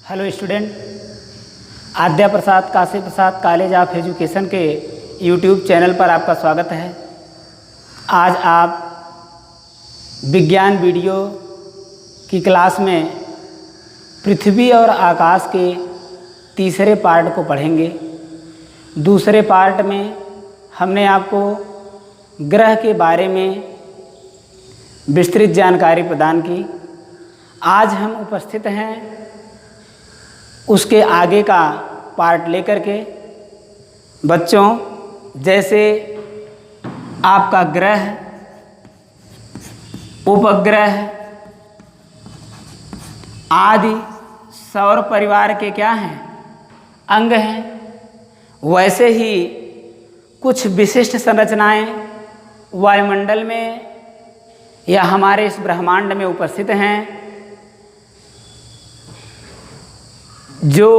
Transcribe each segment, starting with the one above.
Hello student, Adya Prasad Kashi Prasad college of education के YouTube channel पर आपका स्वागत है। आज आप विज्ञान वीडियो की क्लास में पृथ्वी और आकाश के तीसरे पार्ट को पढ़ेंगे। दूसरे पार्ट में हमने आपको ग्रह के बारे में विस्तृत जानकारी प्रदान की। आज हम उपस्थित हैं उसके आगे का पार्ट लेकर के। बच्चों, जैसे आपका ग्रह, उपग्रह आदि सौर परिवार के क्या हैं, अंग हैं, वैसे ही कुछ विशिष्ट संरचनाएं वायुमंडल में या हमारे इस ब्रह्मांड में उपस्थित हैं जो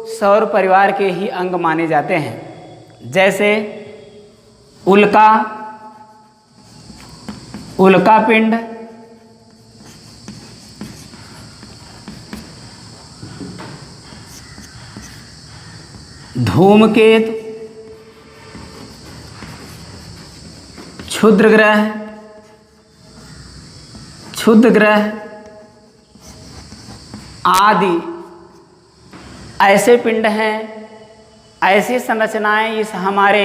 सौर परिवार के ही अंग माने जाते हैं। जैसे उल्का, उल्कापिंड, धूमकेतु, क्षुद्र ग्रह, क्षुद्र ग्रह आदि ऐसे पिंड हैं, ऐसी संरचनाएं इस हमारे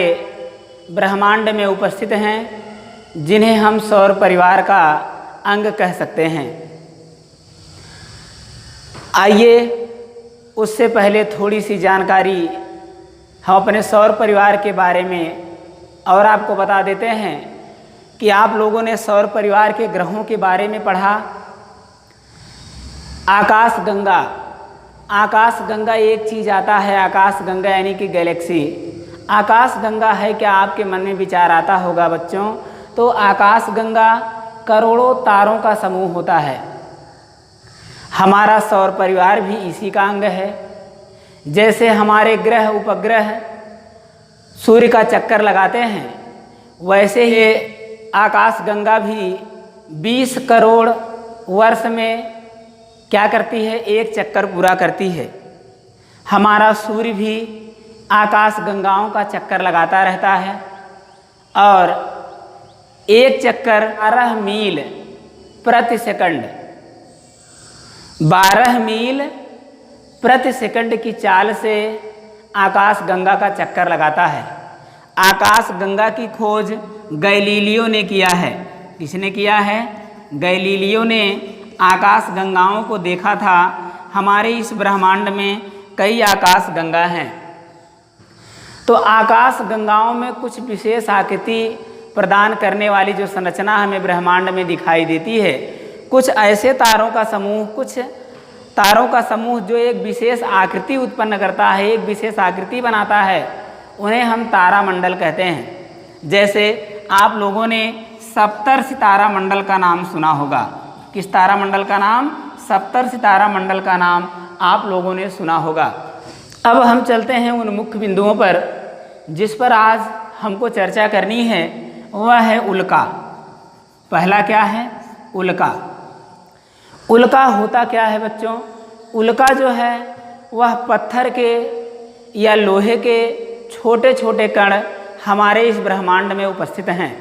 ब्रह्मांड में उपस्थित हैं जिन्हें हम सौर परिवार का अंग कह सकते हैं। आइए उससे पहले थोड़ी सी जानकारी हम अपने सौर परिवार के बारे में और आपको बता देते हैं कि आप लोगों ने सौर परिवार के ग्रहों के बारे में पढ़ा। आकाश गंगा, आकाश गंगा एक चीज़ आता है, आकाश गंगा यानी कि गैलेक्सी। आकाश गंगा है क्या, आपके मन में विचार आता होगा बच्चों। तो आकाश गंगा करोड़ों तारों का समूह होता है। हमारा सौर परिवार भी इसी का अंग है। जैसे हमारे ग्रह उपग्रह सूर्य का चक्कर लगाते हैं, वैसे ही आकाश गंगा भी 20 करोड़ वर्ष में क्या करती है, एक चक्कर पूरा करती है। हमारा सूर्य भी आकाश गंगाओं का चक्कर लगाता रहता है और एक चक्कर 12 मील प्रति सेकंड, 12 मील प्रति सेकंड की चाल से आकाश गंगा का चक्कर लगाता है। आकाश गंगा की खोज गैलीलियो ने किया है। किसने किया है? गैलीलियो ने आकाश गंगाओं को देखा था। हमारे इस ब्रह्मांड में कई आकाश गंगा हैं। तो आकाश गंगाओं में कुछ विशेष आकृति प्रदान करने वाली जो संरचना हमें ब्रह्मांड में दिखाई देती है, कुछ ऐसे तारों का समूह, कुछ तारों का समूह जो एक विशेष आकृति उत्पन्न करता है, एक विशेष आकृति बनाता है, उन्हें हम तारामंडल कहते हैं। जैसे आप लोगों ने सप्तर्षि तारामंडल का नाम सुना होगा। किस तारामंडल का नाम? सप्तर्षि तारामंडल का नाम आप लोगों ने सुना होगा। अब हम चलते हैं उन मुख्य बिंदुओं पर जिस पर आज हमको चर्चा करनी है, वह है उल्का। पहला क्या है? उल्का। उल्का होता क्या है बच्चों? उल्का जो है वह पत्थर के या लोहे के छोटे छोटे कण हमारे इस ब्रह्मांड में उपस्थित हैं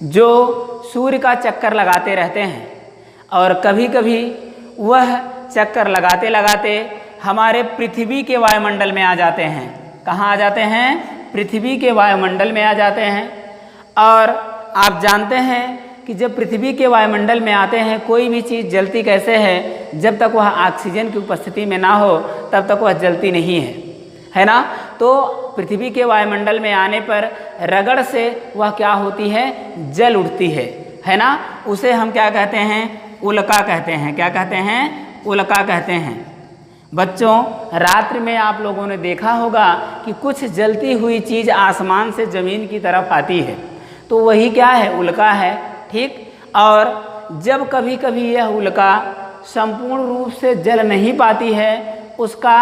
जो सूर्य का चक्कर लगाते रहते हैं और कभी कभी वह चक्कर लगाते लगाते हमारे पृथ्वी के वायुमंडल में आ जाते हैं। कहाँ आ जाते हैं? पृथ्वी के वायुमंडल में आ जाते हैं। और आप जानते हैं कि जब पृथ्वी के वायुमंडल में आते हैं, कोई भी चीज़ जलती कैसे है? जब तक वह ऑक्सीजन की उपस्थिति में ना हो तब तक वह जलती नहीं है ना। तो पृथ्वी के वायुमंडल में आने पर रगड़ से वह क्या होती है? जल उठती है ना। उसे हम क्या कहते हैं? उल्का कहते हैं। क्या कहते हैं? उल्का कहते हैं। बच्चों, रात्रि में आप लोगों ने देखा होगा कि कुछ जलती हुई चीज़ आसमान से ज़मीन की तरफ आती है, तो वही क्या है? उल्का है। ठीक। और जब कभी कभी यह उल्का संपूर्ण रूप से जल नहीं पाती है, उसका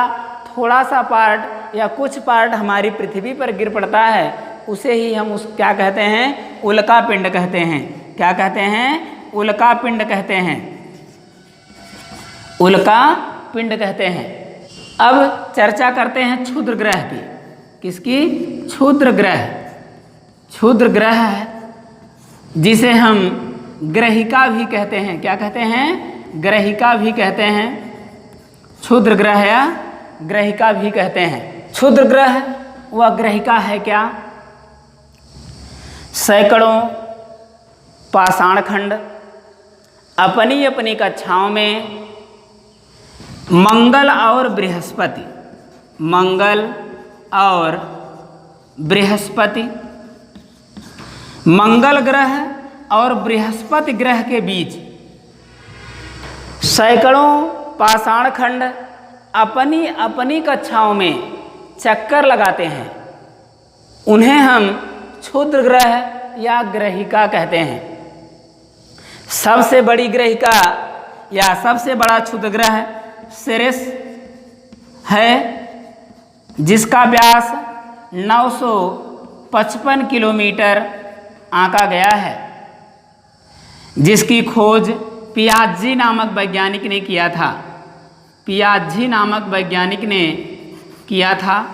थोड़ा सा पार्ट या कुछ पार्ट हमारी पृथ्वी पर गिर पड़ता है, उसे ही हम उस क्या कहते हैं? उल्का पिंड कहते हैं। क्या कहते हैं? उल्का पिंड कहते हैं। उल्का पिंड कहते हैं। अब चर्चा करते हैं क्षुद्र ग्रह की। किसकी? क्षुद्र ग्रह। क्षुद्र ग्रह है जिसे हम ग्रहिका भी कहते हैं। क्या कहते हैं? ग्रहिका भी कहते हैं। क्षुद्र ग्रह या ग्रहिका भी कहते हैं। क्षुद्र ग्रह व ग्रहिका है क्या? सैकड़ों पाषाण खंड अपनी अपनी कक्षाओं में मंगल और बृहस्पति, मंगल और बृहस्पति, मंगल ग्रह और बृहस्पति ग्रह के बीच सैकड़ों पाषाण खंड अपनी अपनी कक्षाओं में चक्कर लगाते हैं। उन्हें हम क्षुद्र ग्रह या ग्रहिका कहते हैं। सबसे बड़ी ग्रहिका या सबसे बड़ा क्षुद्र ग्रह सिरिस है, जिसका व्यास 955 किलोमीटर आंका गया है, जिसकी खोज पियाजी नामक वैज्ञानिक ने किया था। पियाजी नामक वैज्ञानिक ने किया था।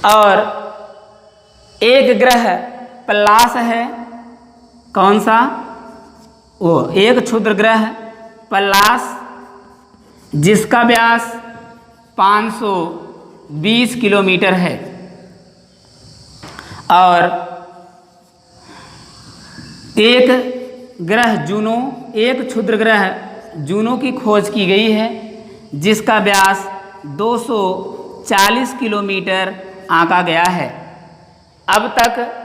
और एक ग्रह पल्लास है। कौन सा? वो एक क्षुद्र ग्रह पल्लास, जिसका व्यास 520 किलोमीटर है। और एक ग्रह जूनो, एक क्षुद्र ग्रह जूनो की खोज की गई है, जिसका व्यास 240 किलोमीटर आंका गया है। अब तक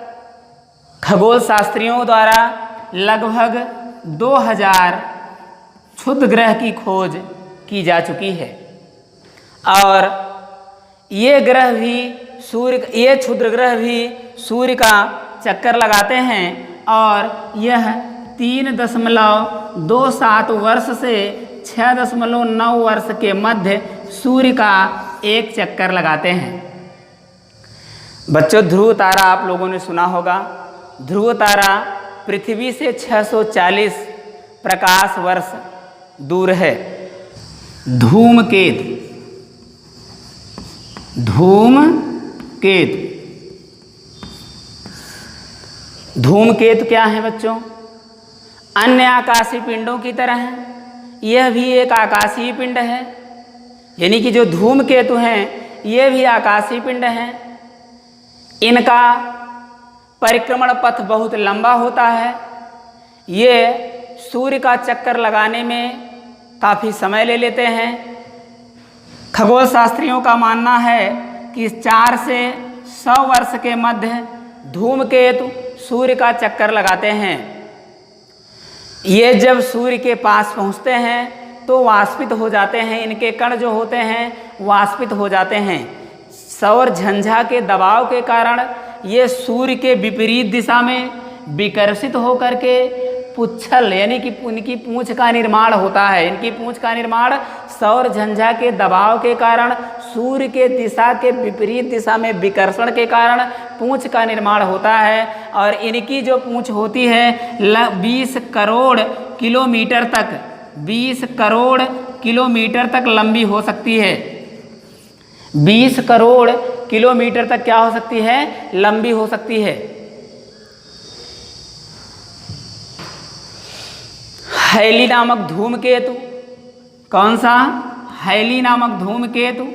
खगोल शास्त्रियों द्वारा लगभग 2000 क्षुद्र ग्रह की खोज की जा चुकी है। और ये ग्रह भी ये क्षुद्र ग्रह भी सूर्य का चक्कर लगाते हैं। और यह 3.27 वर्ष से 6.9 वर्ष के मध्य सूर्य का एक चक्कर लगाते हैं। बच्चों, ध्रुव तारा आप लोगों ने सुना होगा। ध्रुव तारा पृथ्वी से 640 प्रकाश वर्ष दूर है। धूमकेतु, धूमकेतु, धूमकेतु क्या है बच्चों? अन्य आकाशीय पिंडों की तरह है, यह भी एक आकाशीय पिंड है। यानी कि जो धूमकेतु हैं ये भी आकाशीय पिंड हैं। इनका परिक्रमण पथ बहुत लंबा होता है। ये सूर्य का चक्कर लगाने में काफ़ी समय ले लेते हैं। खगोल शास्त्रियों का मानना है कि 4 से 100 वर्ष के मध्य धूमकेतु सूर्य का चक्कर लगाते हैं। ये जब सूर्य के पास पहुंचते हैं तो वाष्पित हो जाते हैं। इनके कण जो होते हैं वाष्पित हो जाते हैं। सौर झंझा के दबाव के कारण ये सूर्य के विपरीत दिशा में विकर्षित होकर के पुच्छल यानी कि इनकी पूंछ का निर्माण होता है। इनकी पूंछ का निर्माण सौर झंझा के दबाव के कारण सूर्य के दिशा के विपरीत दिशा में विकर्षण के कारण पूंछ का निर्माण होता है। और इनकी जो पूंछ होती है 20 करोड़ किलोमीटर तक 20 करोड़ किलोमीटर तक लंबी हो सकती है। 20 करोड़ किलोमीटर तक क्या हो सकती है? लंबी हो सकती है। हैली नामक धूमकेतु, कौन सा? हैली नामक धूमकेतु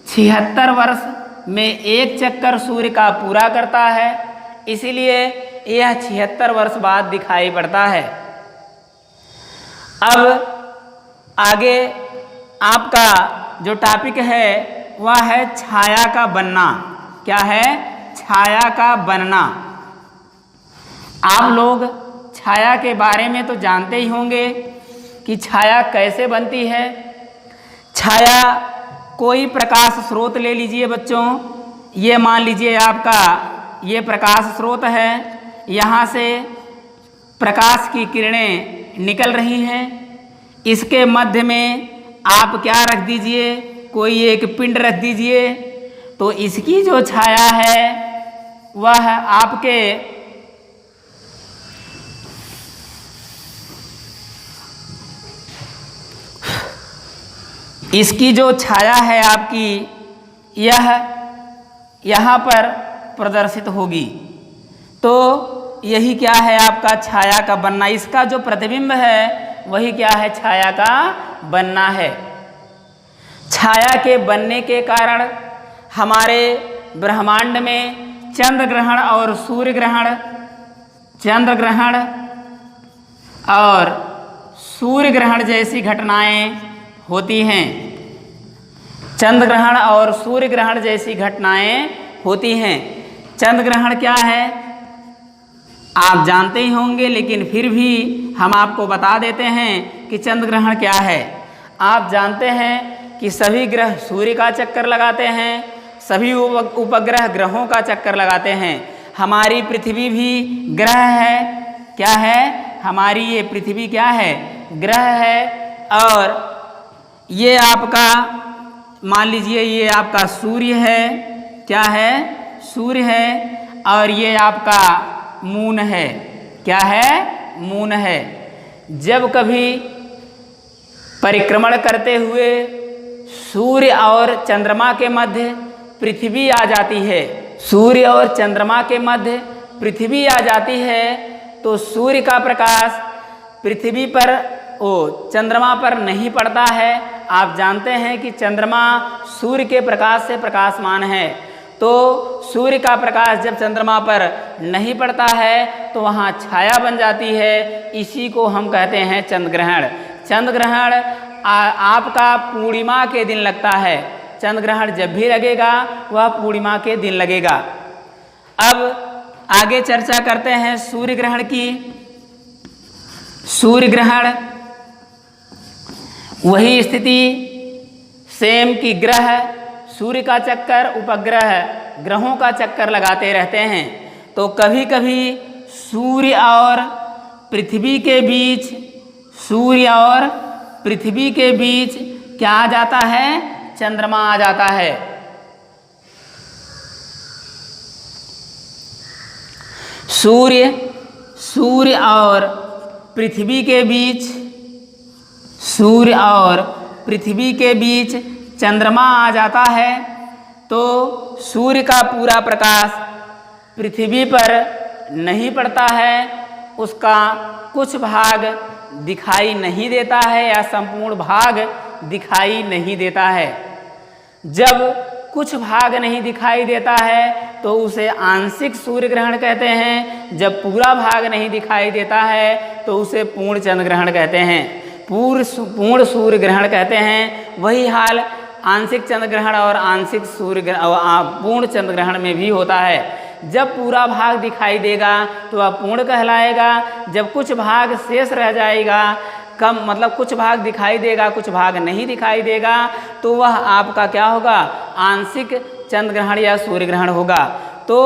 76 वर्ष में एक चक्कर सूर्य का पूरा करता है, इसीलिए यह 76 वर्ष बाद दिखाई पड़ता है। अब आगे आपका जो टॉपिक है वह है छाया का बनना। क्या है? छाया का बनना। आप लोग छाया के बारे में तो जानते ही होंगे कि छाया कैसे बनती है। छाया कोई प्रकाश स्रोत ले लीजिए बच्चों। ये मान लीजिए आपका ये प्रकाश स्रोत है। यहाँ से प्रकाश की किरणें निकल रही हैं। इसके मध्य में आप क्या रख दीजिए? कोई एक पिंड रख दीजिए। तो इसकी जो छाया है वह आपके इसकी जो छाया है आपकी यह यहाँ पर प्रदर्शित होगी। तो यही क्या है आपका छाया का बनना, इसका जो प्रतिबिंब है वही क्या है छाया का बनना है। छाया के बनने के कारण हमारे ब्रह्मांड में चंद्र ग्रहण और सूर्य ग्रहण, चंद्र ग्रहण और सूर्य ग्रहण जैसी घटनाएं होती हैं। चंद्र ग्रहण और सूर्य ग्रहण जैसी घटनाएं होती हैं। चंद्र ग्रहण क्या है आप जानते ही होंगे, लेकिन फिर भी हम आपको बता देते हैं कि चंद्र ग्रहण क्या है। आप जानते हैं कि सभी ग्रह सूर्य का चक्कर लगाते हैं, सभी उपग्रह ग्रहों का चक्कर लगाते हैं। हमारी पृथ्वी भी ग्रह है। क्या है हमारी ये पृथ्वी क्या है ग्रह है। और ये आपका मान लीजिए ये आपका सूर्य है, क्या है सूर्य है। और ये आपका मून है, क्या है मून है। जब कभी परिक्रमण करते हुए सूर्य और चंद्रमा के मध्य पृथ्वी आ जाती है, सूर्य और चंद्रमा के मध्य पृथ्वी आ जाती है, तो सूर्य का प्रकाश पृथ्वी पर चंद्रमा पर नहीं पड़ता है। आप जानते हैं कि चंद्रमा सूर्य के प्रकाश से प्रकाशमान है। तो सूर्य का प्रकाश जब चंद्रमा पर नहीं पड़ता है तो वहाँ छाया बन जाती है। इसी को हम कहते हैं चंद्र ग्रहण। चंद्र ग्रहण आपका पूर्णिमा के दिन लगता है। चंद्र ग्रहण जब भी लगेगा वह पूर्णिमा के दिन लगेगा। अब आगे चर्चा करते हैं सूर्य ग्रहण की। सूर्य ग्रहण वही स्थिति सेम की ग्रह सूर्य का चक्कर उपग्रह ग्रहों का चक्कर लगाते रहते हैं। तो कभी कभी सूर्य और पृथ्वी के बीच, सूर्य और पृथ्वी के बीच क्या आ जाता है चंद्रमा आ जाता है। सूर्य और पृथ्वी के बीच, सूर्य और पृथ्वी के बीच चंद्रमा आ जाता है। तो सूर्य का पूरा प्रकाश पृथ्वी पर नहीं पड़ता है, उसका कुछ भाग दिखाई नहीं देता है या संपूर्ण भाग दिखाई नहीं देता है। जब कुछ भाग नहीं दिखाई देता है तो उसे आंशिक सूर्य ग्रहण कहते हैं। जब पूरा भाग नहीं दिखाई देता है तो उसे पूर्ण चंद्र ग्रहण कहते हैं, पूर्ण सूर्य ग्रहण कहते हैं। वही हाल आंशिक चंद्र ग्रहण और आंशिक सूर्य पूर्ण चंद्र ग्रहण में भी होता है। जब पूरा भाग दिखाई देगा तो वह पूर्ण कहलाएगा। जब कुछ भाग शेष रह जाएगा, कम मतलब कुछ भाग दिखाई देगा कुछ भाग नहीं दिखाई देगा, तो वह आपका क्या होगा आंशिक चंद्र ग्रहण या सूर्य ग्रहण होगा। तो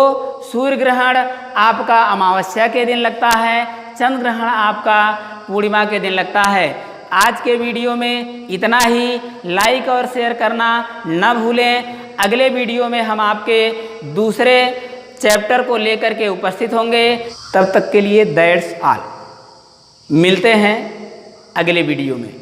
सूर्य ग्रहण आपका अमावस्या के दिन लगता है, चंद्र ग्रहण आपका पूर्णिमा के दिन लगता है। आज के वीडियो में इतना ही। लाइक और शेयर करना न भूलें। अगले वीडियो में हम आपके दूसरे चैप्टर को लेकर के उपस्थित होंगे। तब तक के लिए दैट्स ऑल। मिलते हैं अगले वीडियो में।